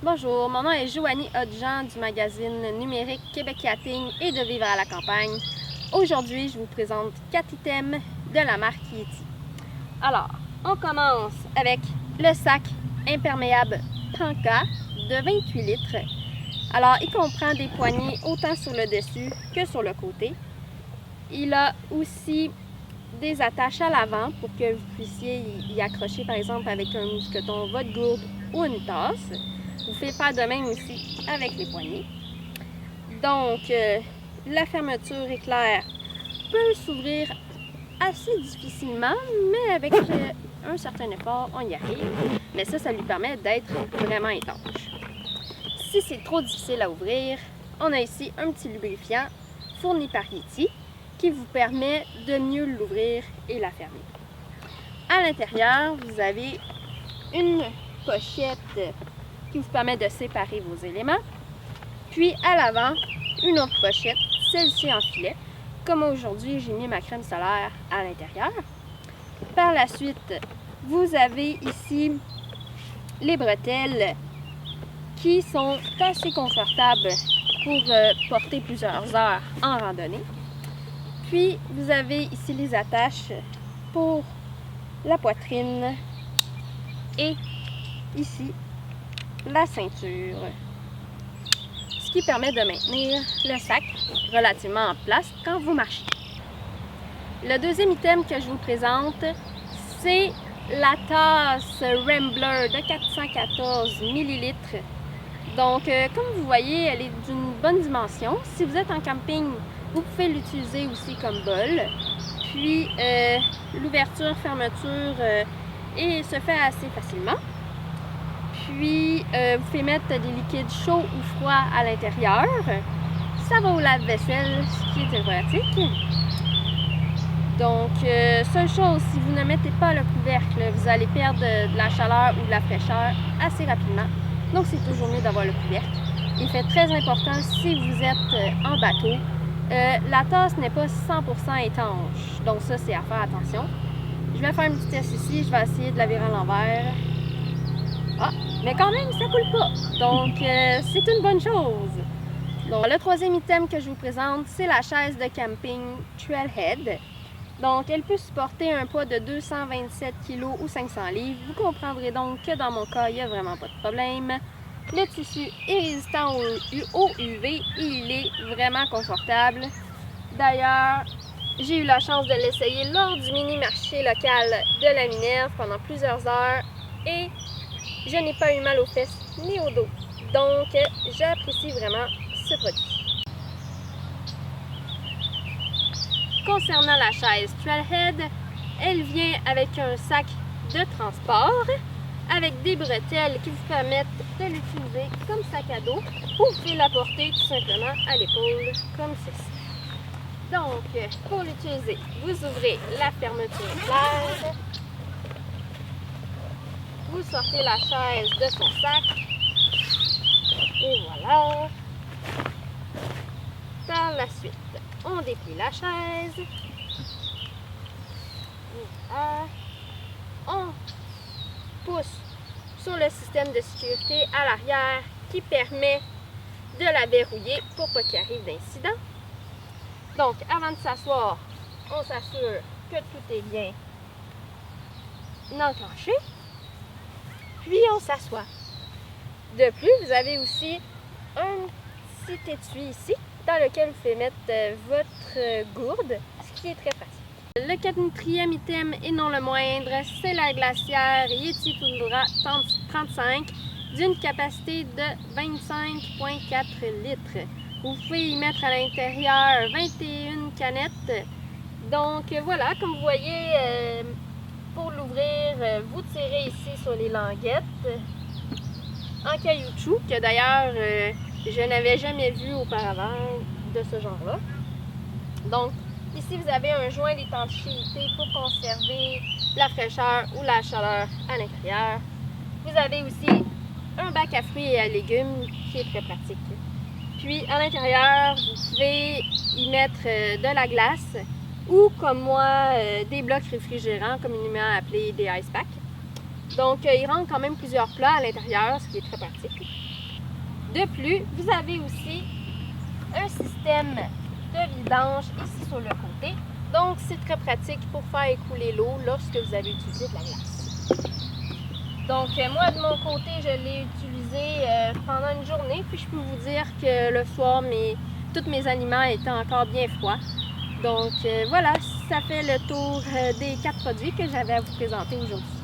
Bonjour, mon nom est Joanie Hodjean du magazine numérique Québec Yachting et de Vivre à la campagne. Aujourd'hui, je vous présente 4 items de la marque Yeti. Alors, on commence avec le sac imperméable Panka de 28 litres. Alors, il comprend des poignées autant sur le dessus que sur le côté. Il a aussi des attaches à l'avant pour que vous puissiez y accrocher par exemple avec un mousqueton, votre gourde ou une tasse. Vous pouvez faire de même aussi avec les poignées. Donc, la fermeture éclair peut s'ouvrir assez difficilement, mais avec un certain effort, on y arrive. Mais ça lui permet d'être vraiment étanche. Si c'est trop difficile à ouvrir, on a ici un petit lubrifiant fourni par Yeti qui vous permet de mieux l'ouvrir et la fermer. À l'intérieur, vous avez une pochette qui vous permet de séparer vos éléments. Puis à l'avant, une autre pochette, celle-ci en filet. Comme aujourd'hui, j'ai mis ma crème solaire à l'intérieur. Par la suite, vous avez ici les bretelles qui sont assez confortables pour porter plusieurs heures en randonnée. Puis, vous avez ici les attaches pour la poitrine et ici la ceinture, ce qui permet de maintenir le sac relativement en place quand vous marchez. Le deuxième item que je vous présente, c'est la tasse Rambler de 414 ml. Donc, comme vous voyez, elle est d'une bonne dimension. Si vous êtes en camping, vous pouvez l'utiliser aussi comme bol. Puis, l'ouverture, fermeture se fait assez facilement. Puis, vous pouvez mettre des liquides chauds ou froids à l'intérieur. Ça va au lave-vaisselle, ce qui est très pratique. Donc, seule chose, si vous ne mettez pas le couvercle, vous allez perdre de la chaleur ou de la fraîcheur assez rapidement. Donc, c'est toujours mieux d'avoir le couvercle. Il fait très important si vous êtes en bateau. La tasse n'est pas 100% étanche, donc ça, c'est à faire attention. Je vais faire un petit test ici, je vais essayer de la virer à l'envers. Ah, mais quand même, ça coule pas. Donc, c'est une bonne chose. Donc, le troisième item que je vous présente, c'est la chaise de camping Trailhead. Donc, elle peut supporter un poids de 227 kg ou 500 livres. Vous comprendrez donc que dans mon cas, il n'y a vraiment pas de problème. Le tissu est résistant au UV et il est vraiment confortable. D'ailleurs, j'ai eu la chance de l'essayer lors du mini-marché local de la Minerve pendant plusieurs heures et je n'ai pas eu mal aux fesses ni au dos. Donc, j'apprécie vraiment ce produit. Concernant la chaise Trailhead, elle vient avec un sac de transport avec des bretelles qui vous permettent de l'utiliser comme sac à dos ou vous pouvez la porter tout simplement à l'épaule comme ceci. Donc, pour l'utiliser, vous ouvrez la fermeture éclair, vous sortez la chaise de son sac et voilà. Par la suite, on déplie la chaise. Voilà. On pousse sur le système de sécurité à l'arrière qui permet de la verrouiller pour pas qu'il arrive d'incident. Donc, avant de s'asseoir, on s'assure que tout est bien enclenché. Puis, on s'assoit. De plus, vous avez aussi un petit étui ici dans lequel vous pouvez mettre votre gourde, ce qui est très pratique. Le quatrième item, et non le moindre, c'est la glacière Yeti Tundra 35 d'une capacité de 25,4 litres. Vous pouvez y mettre à l'intérieur 21 canettes. Donc voilà, comme vous voyez, pour l'ouvrir, vous tirez ici sur les languettes en caoutchouc, que d'ailleurs je n'avais jamais vu auparavant de ce genre-là. Donc, ici, vous avez un joint d'étanchéité pour conserver la fraîcheur ou la chaleur à l'intérieur. Vous avez aussi un bac à fruits et à légumes qui est très pratique. Puis, à l'intérieur, vous pouvez y mettre de la glace ou, comme moi, des blocs réfrigérants, communément appelés des ice packs. Donc, il rentre quand même plusieurs plats à l'intérieur, ce qui est très pratique. De plus, vous avez aussi un système de vidange ici sur le côté. Donc, c'est très pratique pour faire écouler l'eau lorsque vous avez utilisé de la glace. Donc, moi, de mon côté, je l'ai utilisé pendant une journée. Puis, je peux vous dire que le soir, tous mes aliments étaient encore bien froids. Donc, voilà, ça fait le tour des 4 produits que j'avais à vous présenter aujourd'hui.